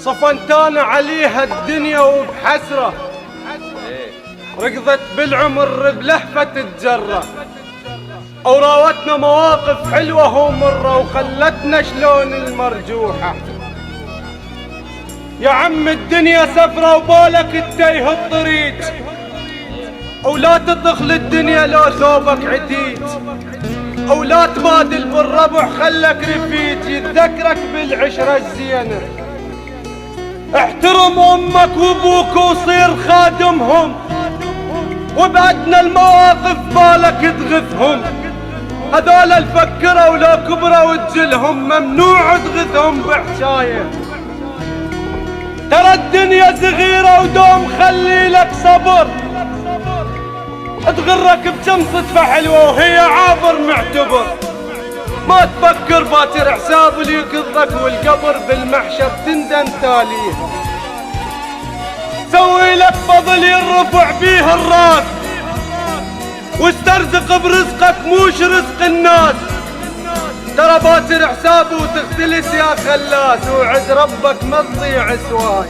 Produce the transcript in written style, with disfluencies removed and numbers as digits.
صفنتان عليها الدنيا وبحسرة، ركضت بالعمر بلهفة تجرة، وراوتنا مواقف حلوة ومرة وخلتنا شلون المرجوحة. يا عم الدنيا سفرة وبالك التيه الطريق، ولا تطخل الدنيا لو ثوبك عتيج، ولا تبادل بالربع خلك رفيج يتذكرك بالعشرة الزينة. احترم امك وابوك وصير خادمهم، وبأدنى المواقف بالك تغثهم. هذول الفكرة ولا كبرة وتجلهم ممنوع تغثهم بحشاية. ترى الدنيا صغيرة ودوم خلي لك صبر، تغرك بكم صدفة حلوة وهي عابر معتبر. ما تفكر باكر حساب اللي يكضك والقبر بالمحشر تندم تاليه. سوي لك فضل يرفع بيه الراس، واسترزق برزقك موش رزق الناس. ترى باكر حساب وتختلس يا خلاس، وعد ربك ما تضيع سواي.